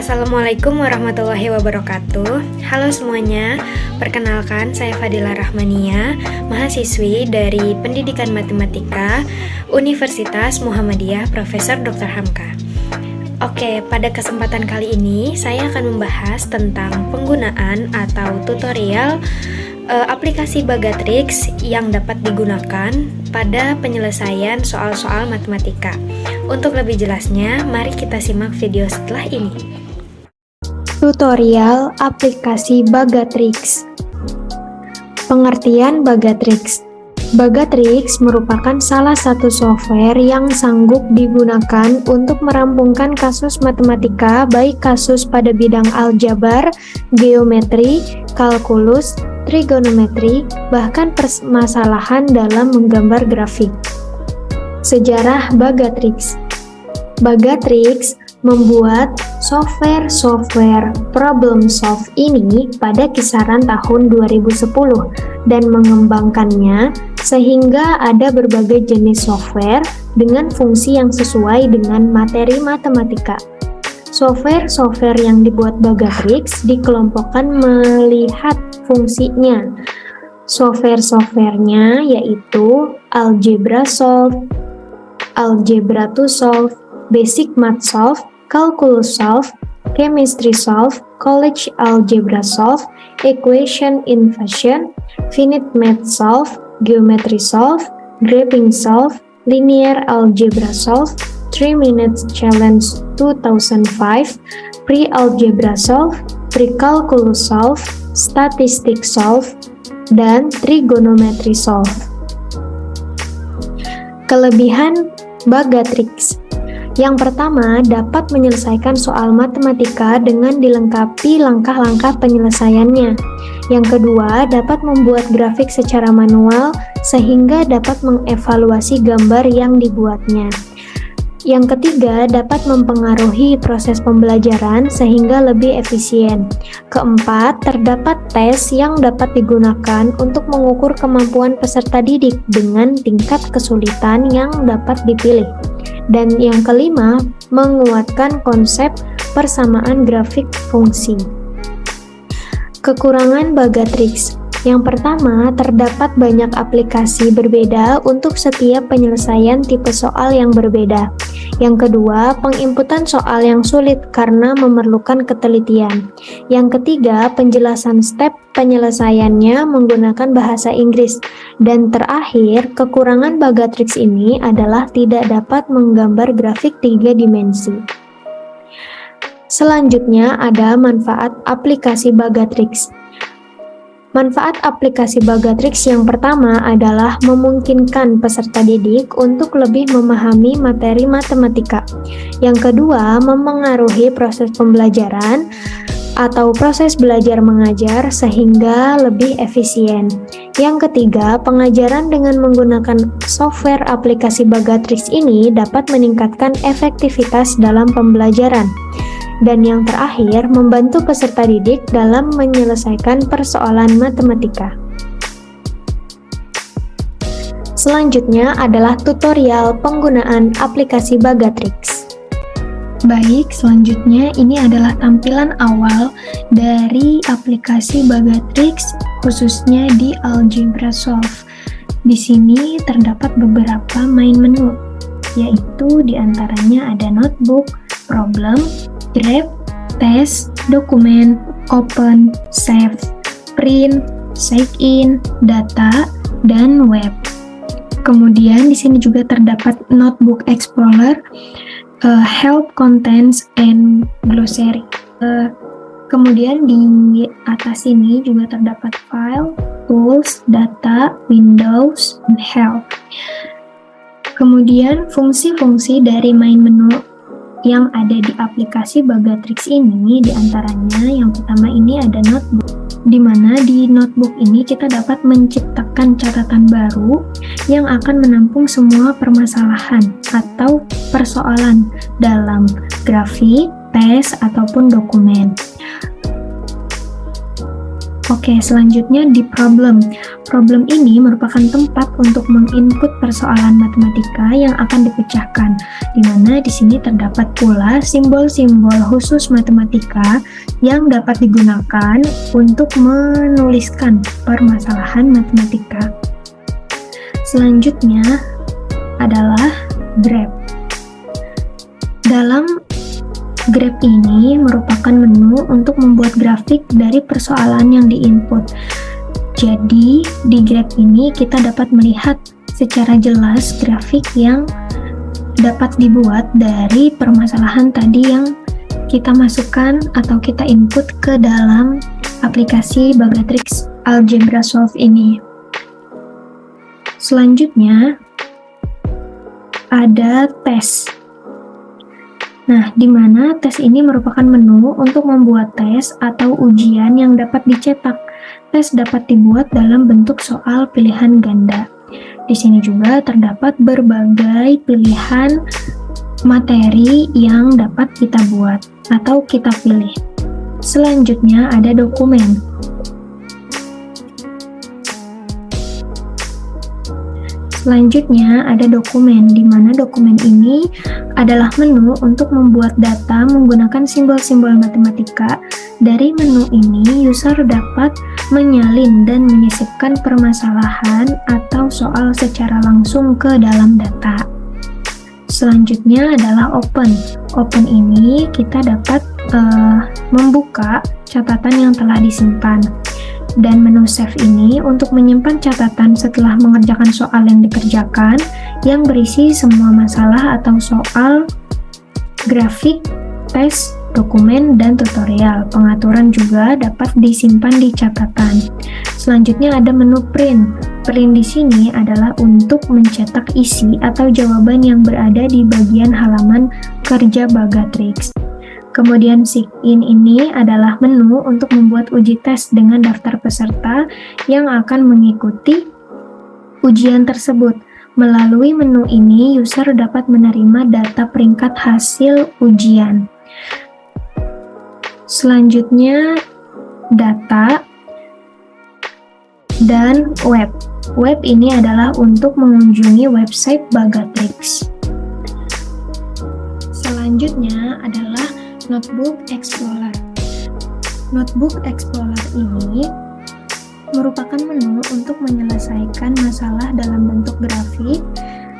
Assalamualaikum warahmatullahi wabarakatuh. Halo semuanya, perkenalkan saya Fadila Rahmania, mahasiswi dari Pendidikan Matematika Universitas Muhammadiyah Profesor Dr. Hamka. Oke, pada kesempatan kali ini saya akan membahas tentang penggunaan atau tutorial aplikasi Bagatrix yang dapat digunakan pada penyelesaian soal-soal matematika. Untuk lebih jelasnya, mari kita simak video setelah ini. Tutorial aplikasi Bagatrix. Pengertian Bagatrix. Bagatrix merupakan salah satu software yang sanggup digunakan untuk merampungkan kasus matematika, baik kasus pada bidang aljabar, geometri, kalkulus, trigonometri, bahkan permasalahan dalam menggambar grafik. Sejarah Bagatrix. Bagatrix membuat software problem solve ini pada kisaran tahun 2010 dan mengembangkannya sehingga ada berbagai jenis software dengan fungsi yang sesuai dengan materi matematika. Software yang dibuat Bagatrix dikelompokkan melihat fungsinya. Software-softwarenya yaitu Algebra Solve, Algebra to Solve, Basic Math Solve, Calculus Solve, Chemistry Solve, College Algebra Solve, Equation Inversion, Finite Math Solve, Geometry Solve, Graphing Solve, Linear Algebra Solve, 3 Minutes Challenge 2005, Pre-Algebra Solve, Pre-Calculus Solve, Statistics Solve, dan Trigonometry Solve. Kelebihan Bagatrix. Yang pertama, dapat menyelesaikan soal matematika dengan dilengkapi langkah-langkah penyelesaiannya. Yang kedua, dapat membuat grafik secara manual sehingga dapat mengevaluasi gambar yang dibuatnya. Yang ketiga, dapat mempengaruhi proses pembelajaran sehingga lebih efisien. Keempat, terdapat tes yang dapat digunakan untuk mengukur kemampuan peserta didik dengan tingkat kesulitan yang dapat dipilih. Dan yang kelima, menguatkan konsep persamaan grafik fungsi. Kekurangan Bagatrix. Yang pertama, terdapat banyak aplikasi berbeda untuk setiap penyelesaian tipe soal yang berbeda. Yang kedua, penginputan soal yang sulit karena memerlukan ketelitian. Yang ketiga, penjelasan step penyelesaiannya menggunakan bahasa Inggris. Dan terakhir, kekurangan Bagatrix ini adalah tidak dapat menggambar grafik 3 dimensi. Selanjutnya ada manfaat aplikasi Bagatrix. Manfaat aplikasi Bagatrix yang pertama adalah memungkinkan peserta didik untuk lebih memahami materi matematika. Yang kedua, memengaruhi proses pembelajaran atau proses belajar mengajar sehingga lebih efisien. Yang ketiga, pengajaran dengan menggunakan software aplikasi Bagatrix ini dapat meningkatkan efektivitas dalam pembelajaran. Dan yang terakhir, membantu peserta didik dalam menyelesaikan persoalan matematika. Selanjutnya adalah tutorial penggunaan aplikasi Bagatrix. Baik, selanjutnya ini adalah tampilan awal dari aplikasi Bagatrix, khususnya di Algebra Solve. Di sini terdapat beberapa main menu, yaitu diantaranya ada notebook, problem, graph, test, dokumen, open, save, print, check-in, data, dan web. Kemudian di sini juga terdapat notebook explorer, help contents, and glossary. Kemudian di atas sini juga terdapat file, tools, data, windows, dan help. Kemudian fungsi-fungsi dari main menu yang ada di aplikasi Bagatrix ini diantaranya yang pertama ini ada notebook, di mana di notebook ini kita dapat menciptakan catatan baru yang akan menampung semua permasalahan atau persoalan dalam grafik, tes, ataupun dokumen. Oke, selanjutnya di problem. Problem ini merupakan tempat untuk menginput persoalan matematika yang akan dipecahkan, di mana di sini terdapat pula simbol-simbol khusus matematika yang dapat digunakan untuk menuliskan permasalahan matematika. Selanjutnya adalah graph. Dalam graph ini merupakan menu untuk membuat grafik dari persoalan yang diinput. Jadi, di graph ini kita dapat melihat secara jelas grafik yang dapat dibuat dari permasalahan tadi yang kita masukkan atau kita input ke dalam aplikasi Bagatrix Algebra Solve ini. Selanjutnya, ada tes. Nah, di mana tes ini merupakan menu untuk membuat tes atau ujian yang dapat dicetak. Tes dapat dibuat dalam bentuk soal pilihan ganda. Di sini juga terdapat berbagai pilihan materi yang dapat kita buat atau kita pilih. Selanjutnya ada dokumen. Selanjutnya ada dokumen, di mana dokumen ini adalah menu untuk membuat data menggunakan simbol-simbol matematika. Dari menu ini, user dapat menyalin dan menyisipkan permasalahan atau soal secara langsung ke dalam data. Selanjutnya adalah open. Open ini kita dapat membuka catatan yang telah disimpan. Dan menu save ini untuk menyimpan catatan setelah mengerjakan soal yang dikerjakan yang berisi semua masalah atau soal, grafik, tes, dokumen, dan tutorial. Pengaturan juga dapat disimpan di catatan. Selanjutnya ada menu print. Print di sini adalah untuk mencetak isi atau jawaban yang berada di bagian halaman kerja Bagatrix. Kemudian sign ini adalah menu untuk membuat uji tes dengan daftar peserta yang akan mengikuti ujian tersebut. Melalui menu ini, user dapat menerima data peringkat hasil ujian. Selanjutnya, data dan web. Web ini adalah untuk mengunjungi website Bagatrix. Selanjutnya adalah Notebook Explorer. Notebook Explorer ini merupakan menu untuk menyelesaikan masalah dalam bentuk grafik,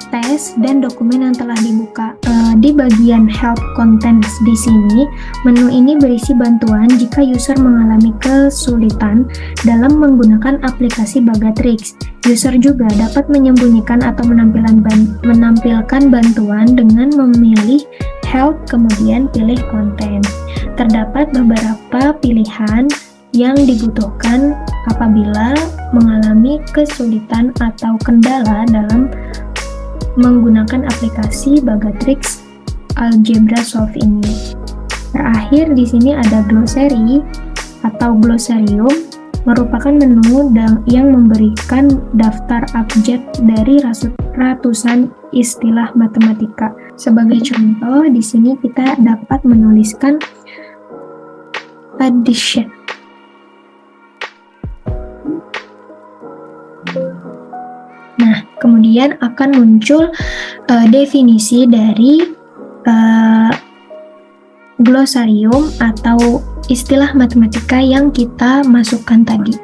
tes, dan dokumen yang telah dibuka. Di bagian Help Contents di sini, menu ini berisi bantuan jika user mengalami kesulitan dalam menggunakan aplikasi Bagatrix. User juga dapat menyembunyikan atau menampilkan bantuan dengan memilih Help, kemudian pilih konten. Terdapat beberapa pilihan yang dibutuhkan apabila mengalami kesulitan atau kendala dalam menggunakan aplikasi Bagatrix Algebra Solve ini. Terakhir di sini ada glossary atau glossarium, merupakan menu yang memberikan daftar abjad dari ratusan istilah matematika. Sebagai contoh, di sini kita dapat menuliskan addition. Nah, kemudian akan muncul definisi dari glosarium atau istilah matematika yang kita masukkan tadi.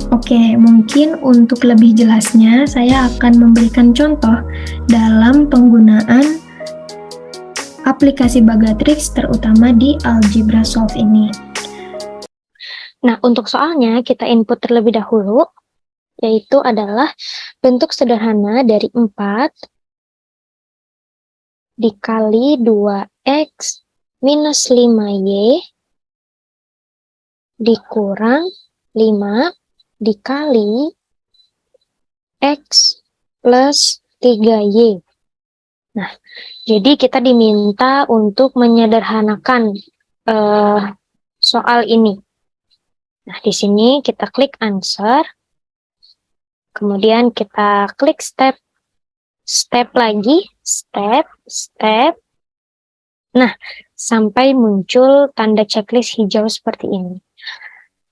Oke, mungkin untuk lebih jelasnya saya akan memberikan contoh dalam penggunaan aplikasi Bagatrix terutama di Algebra Solve ini. Nah, untuk soalnya kita input terlebih dahulu, yaitu adalah bentuk sederhana dari 4 dikali 2x minus 5y dikurang 5 dikali x plus 3y. Nah, jadi kita diminta untuk menyederhanakan soal ini. Nah, di sini kita klik answer, kemudian kita klik step lagi, step. Nah, sampai muncul tanda checklist hijau seperti ini.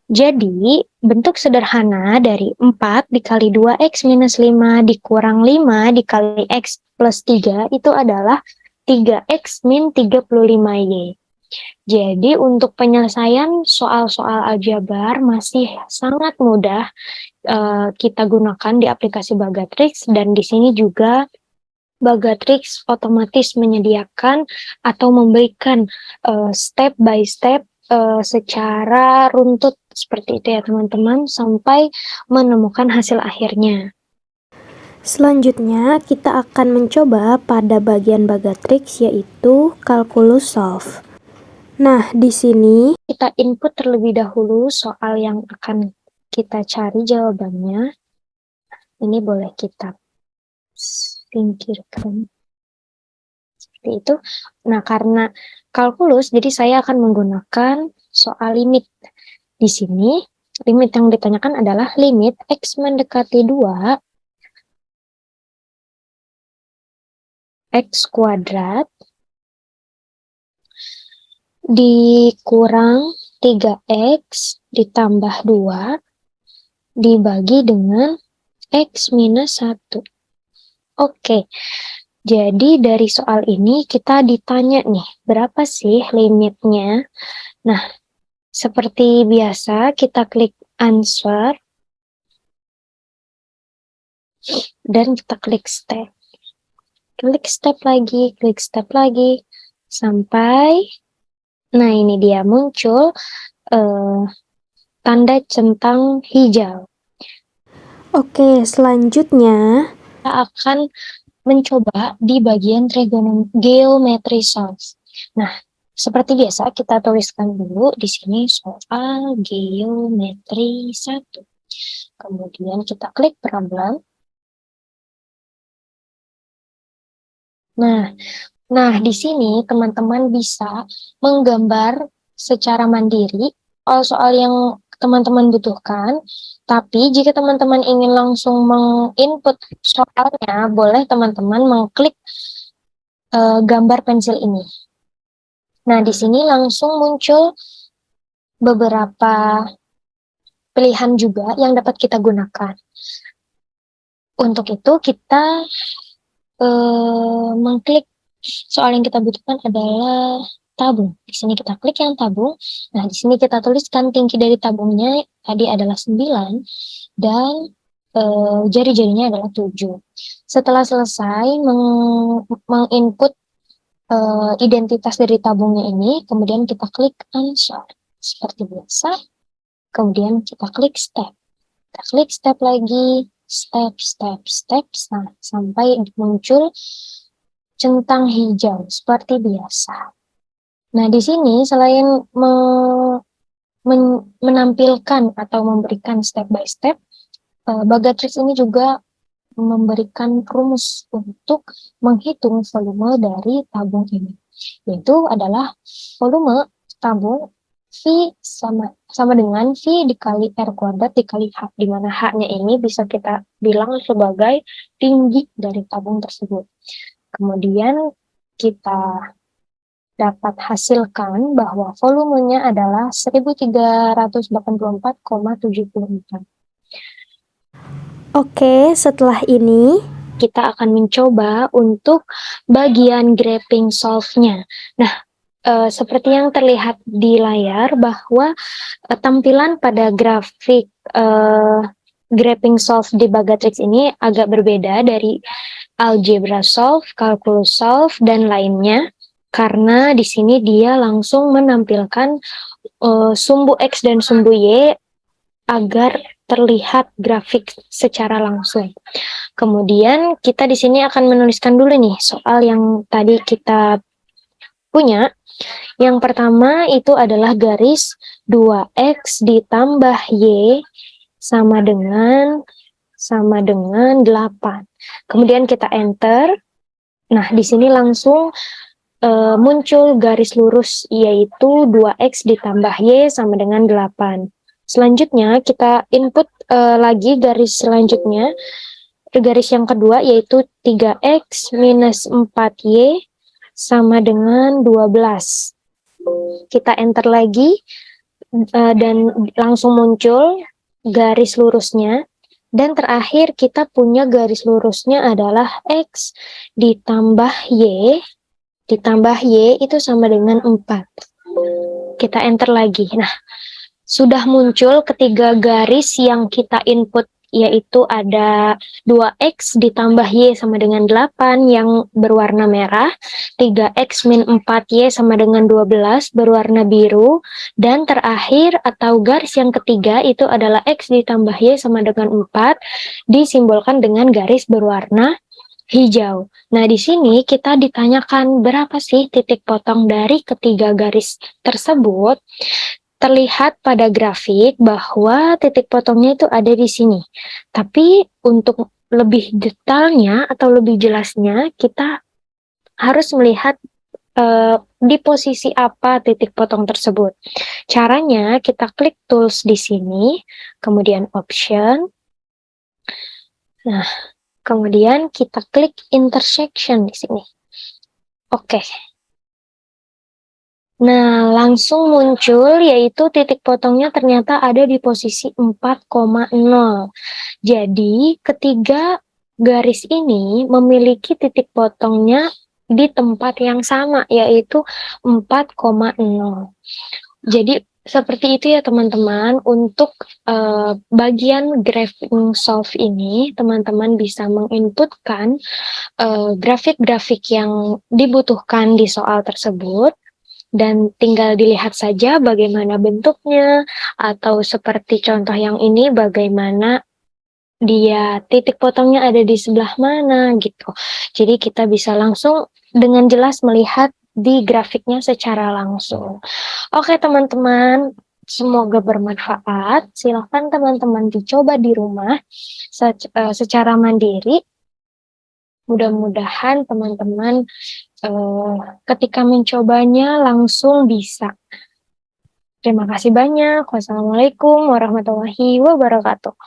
Jadi, bentuk sederhana dari 4 dikali 2x minus 5 dikurang 5 dikali x plus 3 itu adalah 3x min 35y. Jadi, untuk penyelesaian soal-soal aljabar masih sangat mudah kita gunakan di aplikasi Bagatrix, dan di sini juga Bagatrix otomatis menyediakan atau memberikan step by step secara runtut seperti itu ya teman-teman, sampai menemukan hasil akhirnya. Selanjutnya, kita akan mencoba pada bagian Bagatrix, yaitu Calculus Solve. Nah, di sini kita input terlebih dahulu soal yang akan kita cari jawabannya. Ini boleh kita singkirkan. Seperti itu. Nah, karena kalkulus, jadi saya akan menggunakan soal limit. Di sini, limit yang ditanyakan adalah limit x mendekati 2 x kuadrat dikurang 3x ditambah 2 dibagi dengan x minus 1. Oke, jadi dari soal ini kita ditanya nih, berapa sih limitnya? Nah, seperti biasa kita klik answer, dan kita klik step. Klik step lagi, sampai nah ini dia muncul tanda centang hijau. Oke, selanjutnya Kita akan mencoba di bagian geometry solve. Nah, seperti biasa kita tuliskan dulu di sini soal geometri 1. Kemudian kita klik problem. Nah, di sini teman-teman bisa menggambar secara mandiri soal yang teman-teman butuhkan, tapi jika teman-teman ingin langsung menginput soalnya, boleh teman-teman mengklik gambar pensil ini. Nah, di sini langsung muncul beberapa pilihan juga yang dapat kita gunakan. Untuk itu, kita mengklik soal yang kita butuhkan adalah tabung. Di sini kita klik yang tabung. Nah, di sini kita tuliskan tinggi dari tabungnya tadi adalah 9 dan jari-jarinya adalah 7. Setelah selesai menginput identitas dari tabungnya ini, kemudian kita klik answer seperti biasa. Kemudian kita klik step. Kita klik step lagi, step, nah, sampai muncul centang hijau seperti biasa. Nah, di sini selain menampilkan atau memberikan step by step, Bagatrix ini juga memberikan rumus untuk menghitung volume dari tabung ini, yaitu adalah volume tabung V sama dengan V dikali R kuadrat dikali H, di mana H-nya ini bisa kita bilang sebagai tinggi dari tabung tersebut. Kemudian kita dapat hasilkan bahwa volumenya adalah 1384,74. Oke, setelah ini kita akan mencoba untuk bagian graphing solve-nya. Nah, seperti yang terlihat di layar bahwa tampilan pada grafik graphing solve di Bagatrix ini agak berbeda dari algebra solve, calculus solve, dan lainnya, karena di sini dia langsung menampilkan sumbu X dan sumbu Y agar terlihat grafik secara langsung. Kemudian kita di sini akan menuliskan dulu nih soal yang tadi kita punya. Yang pertama itu adalah garis 2X ditambah Y sama dengan 8. Kemudian kita enter. Nah, di sini langsung muncul garis lurus, yaitu 2X ditambah Y sama dengan 8. Selanjutnya kita input lagi garis selanjutnya, garis yang kedua, yaitu 3X minus 4Y sama dengan 12. kita enter lagi dan langsung muncul garis lurusnya. Dan terakhir kita punya garis lurusnya adalah X ditambah Y itu sama dengan 4. Kita enter lagi. Nah, sudah muncul ketiga garis yang kita input, yaitu ada 2X ditambah Y sama dengan 8 yang berwarna merah, 3X min 4Y sama dengan 12 berwarna biru, dan terakhir atau garis yang ketiga itu adalah X ditambah Y sama dengan 4 disimbolkan dengan garis berwarna hijau. Nah, di sini kita ditanyakan berapa sih titik potong dari ketiga garis tersebut. Terlihat pada grafik bahwa titik potongnya itu ada di sini. Tapi untuk lebih detailnya atau lebih jelasnya, kita harus melihat di posisi apa titik potong tersebut. Caranya kita klik tools di sini, kemudian option. Nah, kemudian kita klik intersection di sini. Oke. Nah, langsung muncul yaitu titik potongnya ternyata ada di posisi 4,0. Jadi, ketiga garis ini memiliki titik potongnya di tempat yang sama, yaitu 4,0. Jadi, seperti itu ya teman-teman. Untuk bagian graphing solve ini, teman-teman bisa menginputkan grafik-grafik yang dibutuhkan di soal tersebut. Dan tinggal dilihat saja bagaimana bentuknya, atau seperti contoh yang ini bagaimana dia titik potongnya ada di sebelah mana gitu. Jadi kita bisa langsung dengan jelas melihat di grafiknya secara langsung. Oke teman-teman, semoga bermanfaat. Silakan teman-teman dicoba di rumah secara mandiri. Mudah-mudahan teman-teman ketika mencobanya langsung bisa. Terima kasih banyak. Wassalamualaikum warahmatullahi wabarakatuh.